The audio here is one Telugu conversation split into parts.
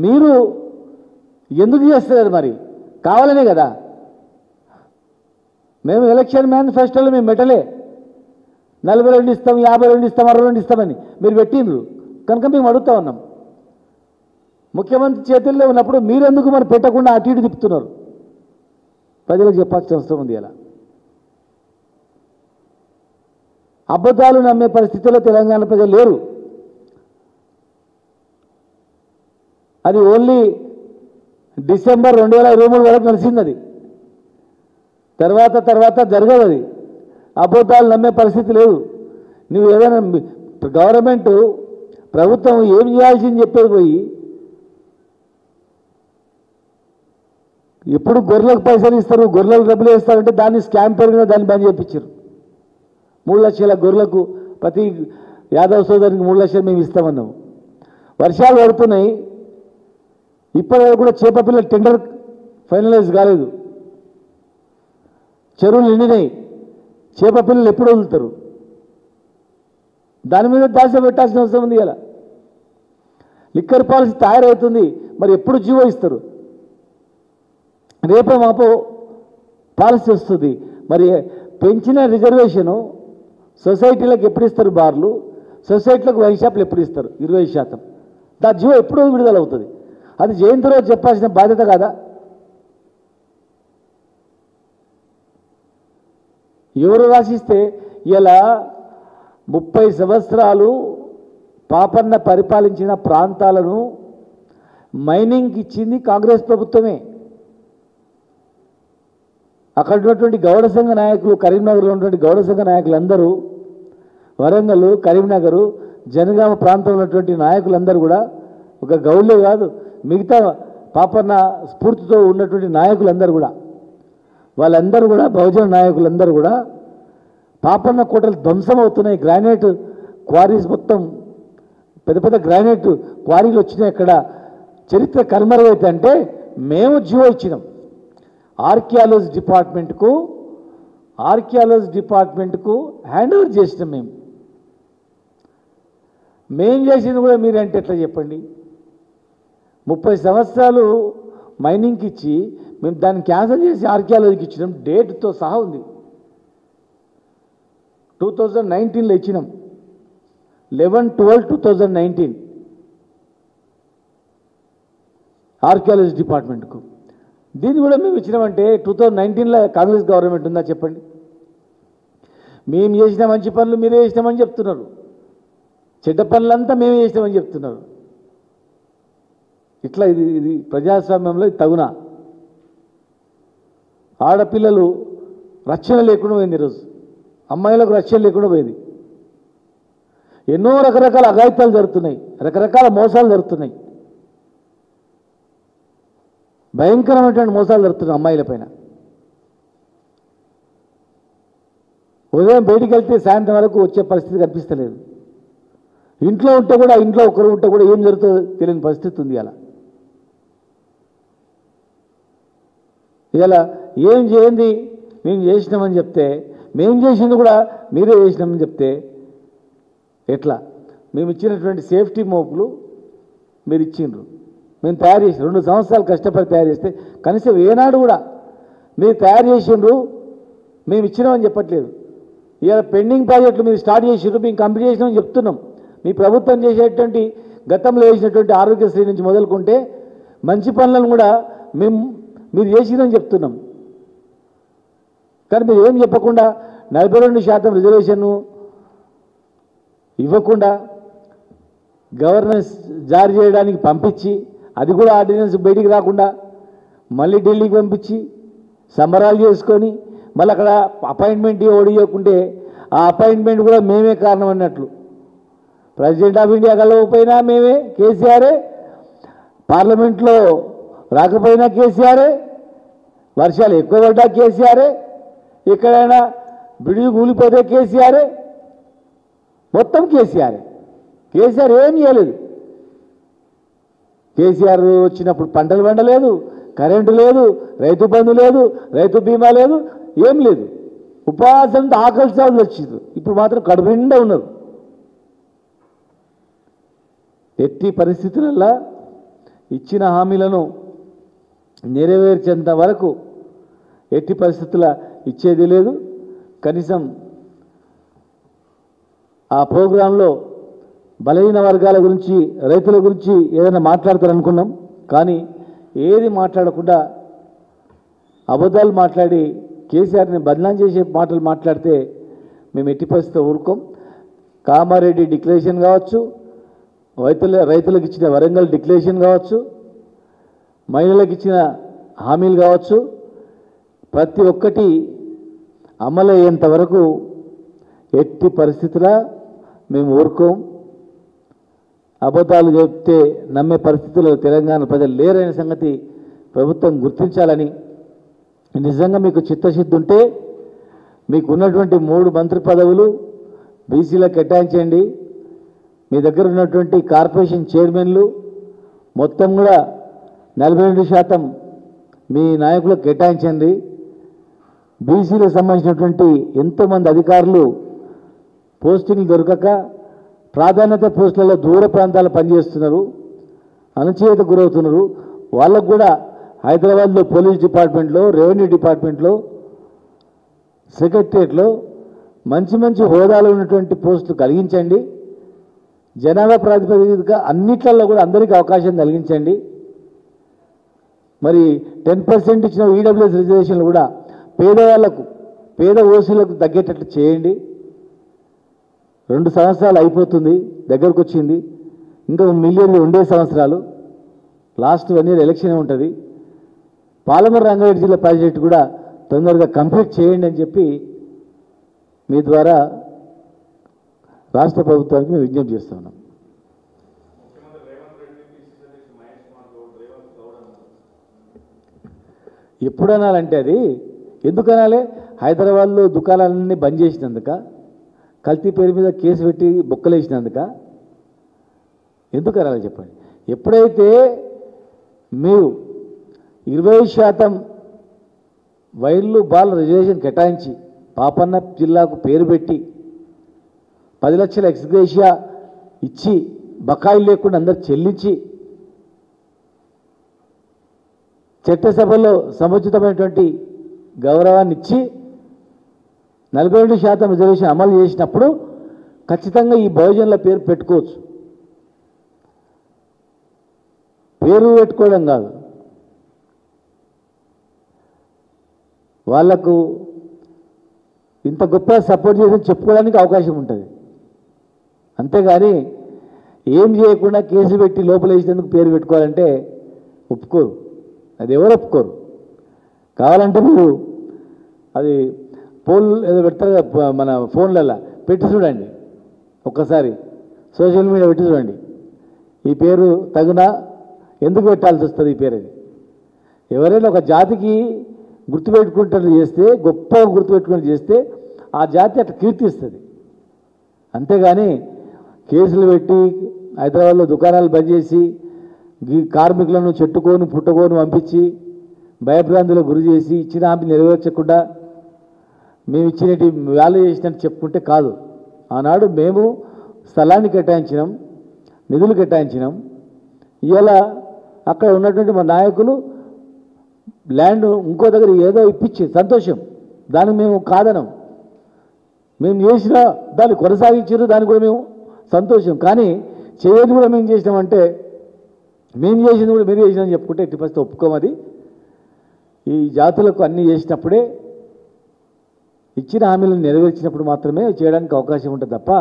మీరు ఎందుకు చేస్తారు మరి? కావాలనే కదా. మేము ఎలక్షన్ మేనిఫెస్టోలో మేము పెట్టలే 42 ఇస్తాం, 52 ఇస్తాం, 62 ఇస్తామని మీరు పెట్టిండ్రు కనుక మేము అడుగుతా ఉన్నాం. ముఖ్యమంత్రి చేతుల్లో ఉన్నప్పుడు మీరెందుకు మరి పెట్టకుండా అటు ఇటు తిప్పుతున్నారు? ప్రజలకు చెప్పాల్సిన అవసరం ఉంది. అలా అబద్ధాలు నమ్మే పరిస్థితుల్లో తెలంగాణ ప్రజలు లేరు. అది ఓన్లీ డిసెంబర్ 2023 వరకు నడిచింది. అది తర్వాత జరగదు. అది అబద్ధాలు నమ్మే పరిస్థితి లేదు. నువ్వు ఏదైనా గవర్నమెంట్ ప్రభుత్వం ఏం చేయాల్సింది చెప్పేది పోయి ఎప్పుడు గొర్రెలకు పైసలు ఇస్తారు, గొర్రెలకు డబ్బులు వేస్తారంటే దాన్ని స్కామ్ పెరిగిన దాన్ని బంద్ చేయించారు. 3 లక్షల గొర్రెలకు ప్రతి యాదవ్ సోదరికి 3 లక్షలు మేము ఇస్తామన్నాము. వర్షాలు పడుతున్నాయి, ఇప్పటివరకు కూడా చేపపిల్ల టెండర్ ఫైనలైజ్ కాలేదు. చెరువులు నిండినాయి, చేపపిల్లలు ఎప్పుడు వదులుతారు? దాని మీద దాస పెట్టాల్సిన అవసరం ఉంది. ఇలా లిక్కర్ పాలసీ తయారవుతుంది, మరి ఎప్పుడు జీవో ఇస్తారు? రేపో మాపో పాలసీ వస్తుంది. మరి పెంచిన రిజర్వేషను సొసైటీలకు ఎప్పుడు ఇస్తారు? బార్లు సొసైటీలకు వైన్ షాపులు ఎప్పుడు ఇస్తారు? 20%. దాని జీవో ఎప్పుడు విడుదలవుతుంది? అది జయంతి రోజు చెప్పాల్సిన బాధ్యత కాదా? ఎవరు రాసిస్తే? ఇలా 30 సంవత్సరాలు పాపన్న పరిపాలించిన ప్రాంతాలను మైనింగ్కి ఇచ్చింది కాంగ్రెస్ ప్రభుత్వమే. అక్కడ ఉన్నటువంటి గౌడ సంఘ నాయకులు, కరీంనగర్లో ఉన్నటువంటి గౌడ సంఘ నాయకులందరూ, వరంగల్, కరీంనగర్, జనగామ ప్రాంతంలో ఉన్నటువంటి నాయకులందరూ కూడా, ఒక గౌడ్లే కాదు మిగతా పాపన్న స్ఫూర్తితో ఉన్నటువంటి నాయకులందరూ కూడా, వాళ్ళందరూ కూడా బహుజన నాయకులందరూ కూడా పాపన్న కోటలు ధ్వంసం అవుతున్నాయి. గ్రానైట్ క్వారీస్ మొత్తం పెద్ద పెద్ద గ్రానైట్ క్వారీలు వచ్చినాయి. అక్కడ చరిత్ర కనుమరుగైతే అంటే మేము జీవో ఇచ్చినాం ఆర్కియాలజీ డిపార్ట్మెంట్కు హ్యాండ్ ఓవర్ చేసినాం. మేము చేసింది కూడా మీరంటే ఎట్లా చెప్పండి? 30 సంవత్సరాలు మైనింగ్కి ఇచ్చి మేము దాన్ని క్యాన్సిల్ చేసి ఆర్కియాలజీకి ఇచ్చినాం. డేట్తో సహా ఉంది. 2019లో ఇచ్చినాం, 11/12/2019 ఆర్కియాలజీ డిపార్ట్మెంట్కు. దీన్ని కూడా మేము ఇచ్చినామంటే 2019లో కాంగ్రెస్ గవర్నమెంట్ ఉందా చెప్పండి? మేము చేసిన మంచి పనులు మీరే చేసినామని చెప్తున్నారు, చెడ్డ పనులంతా మేమే చేసినామని చెప్తున్నారు. ఇట్లా ఇది ప్రజాస్వామ్యంలో తగునా? ఆడపిల్లలు రక్షణ లేకుండా పోయింది. ఈరోజు అమ్మాయిలకు రక్షణ లేకుండా పోయింది. ఎన్నో రకరకాల అఘాయిత్యాలు జరుగుతున్నాయి, రకరకాల మోసాలు జరుగుతున్నాయి, భయంకరమైనటువంటి మోసాలు జరుగుతున్నాయి అమ్మాయిల పైన. ఉదయం బయటికి వెళ్తే సాయంత్రం వరకు వచ్చే పరిస్థితి కనిపిస్తలేదు. ఇంట్లో ఉంటే కూడా, ఇంట్లో ఒకరు ఉంటే కూడా ఏం జరుగుతుందో తెలియని పరిస్థితి ఉంది. ఇలా ఏం చేయండి మేము చేసినామని చెప్తే, మేము చేసింది కూడా మీరే చేసినామని చెప్తే ఎట్లా? మేము ఇచ్చినటువంటి సేఫ్టీ మోపులు మీరు ఇచ్చిండ్రు, మేము తయారు చేసి 2 సంవత్సరాలు కష్టపడి తయారు చేస్తే కనీసం ఏనాడు కూడా మీరు తయారు చేసిండ్రు మేము ఇచ్చినామని చెప్పట్లేదు. ఇలా పెండింగ్ ప్రాజెక్టులు మీరు స్టార్ట్ చేసిండ్రు, మేము కంప్లీట్ చేసినామని చెప్తున్నాం. మీ ప్రభుత్వం చేసేటువంటి గతంలో వేసినటువంటి ఆరోగ్యశ్రీ నుంచి మొదలుకుంటే మంచి పనులను కూడా మీరు చేసిందని చెప్తున్నాం. కానీ మీరు ఏం చెప్పకుండా 42% రిజర్వేషన్ను ఇవ్వకుండా గవర్నెన్స్ జారీ చేయడానికి పంపించి, అది కూడా ఆర్డినెన్స్ బయటికి రాకుండా మళ్ళీ ఢిల్లీకి పంపించి సంబరాలు చేసుకొని మళ్ళీ అక్కడ అపాయింట్మెంట్ ఓడియకుంటే ఆ అపాయింట్మెంట్ కూడా మేమే కారణం అన్నట్లు. ప్రెసిడెంట్ ఆఫ్ ఇండియా కలవకపోయినా మేమే, కేసీఆరే. పార్లమెంట్లో రాకపోయినా కేసీఆరే. వర్షాలు ఎక్కువ పడ్డా కేసీఆరే. ఎక్కడైనా బిడుగు కూలిపోతే కేసీఆరే. మొత్తం కేసీఆర్ ఏం చేయలేదు. కేసీఆర్ వచ్చినప్పుడు పంటలు పండలేదు, కరెంటు లేదు, రైతు బంధు లేదు, రైతు బీమా లేదు, ఏం లేదు. ఉపవాసంతో ఆకలి సాగులు వచ్చింది. ఇప్పుడు మాత్రం కడుపు నిండా ఉన్నారు. ఎట్టి పరిస్థితులలో ఇచ్చిన హామీలను నెరవేర్చేంత వరకు ఎట్టి పరిస్థితుల ఇచ్చేది లేదు. కనీసం ఆ ప్రోగ్రాంలో బలహీన వర్గాల గురించి, రైతుల గురించి ఏదైనా మాట్లాడతారనుకున్నాం. కానీ ఏది మాట్లాడకుండా అబద్ధాలు మాట్లాడి కేసీఆర్ని బదనాం చేసే మాటలు మాట్లాడితే మేము ఎట్టి పరిస్థితిలో ఊరుకోం. కామారెడ్డి డిక్లరేషన్ కావచ్చు, రైతులకు ఇచ్చిన వరంగల్ డిక్లరేషన్ కావచ్చు, మహిళలకు ఇచ్చిన హామీలు కావచ్చు, ప్రతి ఒక్కటి అమలయ్యేంత వరకు ఎట్టి పరిస్థితుల మేము ఊరుకోం. అబద్ధాలు చెప్తే నమ్మే పరిస్థితుల్లో తెలంగాణ ప్రజలు లేరనే సంగతి ప్రభుత్వం గుర్తించాలని, నిజంగా మీకు చిత్తశుద్ధి ఉంటే మీకు ఉన్నటువంటి 3 మంత్రి పదవులు బీసీలకు కేటాయించండి. మీ దగ్గర ఉన్నటువంటి కార్పొరేషన్ చైర్మన్లు మొత్తం కూడా 42% మీ నాయకులకు కేటాయించండి. బీసీలకు సంబంధించినటువంటి ఎంతోమంది అధికారులు పోస్టింగ్లు దొరకక ప్రాధాన్యత పోస్టులలో దూర ప్రాంతాలు పనిచేస్తున్నారు, అణచివేత గురవుతున్నారు. వాళ్ళకు కూడా హైదరాబాద్లో పోలీస్ డిపార్ట్మెంట్లో, రెవెన్యూ డిపార్ట్మెంట్లో, సెక్రటరియట్లో మంచి మంచి హోదాలో ఉన్నటువంటి పోస్టులు కలిగించండి. జనాభా ప్రాతిపదికగా అన్నిట్లలో కూడా అందరికీ అవకాశం కలిగించండి. మరి 10% ఇచ్చిన ఈడబ్ల్యూఎస్ రిజర్వేషన్లు కూడా పేదవాళ్లకు, పేద ఓసీలకు తగ్గేటట్లు చేయండి. 2 సంవత్సరాలు అయిపోతుంది, దగ్గరకు వచ్చింది. ఇంకా మిలియన్లు 2 సంవత్సరాలు, లాస్ట్ 1 year ఎలక్షన్ ఉంటుంది. పాలమూరు రంగారెడ్డి జిల్లా ప్రాజెక్టు కూడా తొందరగా కంప్లీట్ చేయండి అని చెప్పి మీ ద్వారా రాష్ట్ర ప్రభుత్వానికి మేము విజ్ఞప్తి చేస్తూ ఉన్నాం. ఎప్పుడు అనాలంటే అది ఎందుకు అనాలి? హైదరాబాద్లో దుకాణాలన్నీ బంద్ చేసినందుక, కల్తీ పేరు మీద కేసు పెట్టి బొక్కలేసినందుక ఎందుకు అనాలి చెప్పండి? ఎప్పుడైతే మీరు 20% వైర్లు బాల్ రిజర్వేషన్ కేటాయించి పాపన్న జిల్లాకు పేరు పెట్టి 10 లక్షల ఎక్స్గ్రేషియా ఇచ్చి బకాయిలు లేకుండా అందరు చెల్లించి చట్టసభలో సముచితమైనటువంటి గౌరవాన్ని ఇచ్చి 42% రిజర్వేషన్ అమలు చేసినప్పుడు ఖచ్చితంగా ఈ బహుజనుల పేరు పెట్టుకోవచ్చు. పేరు పెట్టుకోవడం కాదు, వాళ్లకు ఇంత గొప్ప సపోర్ట్ చేసి చెప్పుకోవడానికి అవకాశం ఉంటుంది. అంతేగాని ఏం చేయకుండా కేసు పెట్టి లోపల వేసినందుకు పేరు పెట్టుకోవాలంటే ఒప్పుకోరు, అది ఎవరు ఒప్పుకోరు. కావాలంటే మీరు అది పోల్ ఏదో పెడతారు మన ఫోన్లలో పెట్టి చూడండి, ఒక్కసారి సోషల్ మీడియా పెట్టి చూడండి. ఈ పేరు తగునా, ఎందుకు పెట్టాల్సి వస్తుంది ఈ పేరు? అది ఎవరైనా ఒక జాతికి గుర్తుపెట్టుకుంటూ చేస్తే, గొప్పగా గుర్తుపెట్టుకుని చేస్తే ఆ జాతి అట్లా కీర్తిస్తుంది. అంతేగాని కేసులు పెట్టి హైదరాబాద్లో దుకాణాలు బంద్ చేసి కార్మికులను చెట్టుకోను పుట్టుకోను పంపించి భయభ్రాంతులకు గురి చేసి ఇచ్చిన హామీ నెరవేర్చకుండా మేము ఇచ్చినట్టు వ్యాల్యూ చేసినట్టు చెప్పుకుంటే కాదు. ఆనాడు మేము స్థలాన్ని కేటాయించినాం, నిధులు కేటాయించినాం. ఇవాళ అక్కడ ఉన్నటువంటి మా నాయకులు ల్యాండ్ ఇంకో దగ్గర ఏదో ఇప్పించి సంతోషం, దానికి మేము కాదనం. మేము చేసిన దాన్ని కొనసాగించారు, దానికి కూడా మేము సంతోషం. కానీ చేయని కూడా మేము చేసినామంటే మేము చేసింది కూడా మీరు చేసినామని చెప్పుకుంటే ఎట్టి పరిస్థితి ఒప్పుకోమది. ఈ జాతులకు అన్నీ చేసినప్పుడే, ఇచ్చిన హామీలను నెరవేర్చినప్పుడు మాత్రమే చేయడానికి అవకాశం ఉంటుంది తప్ప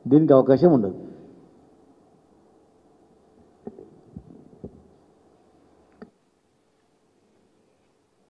దీనికి అవకాశం ఉండదు.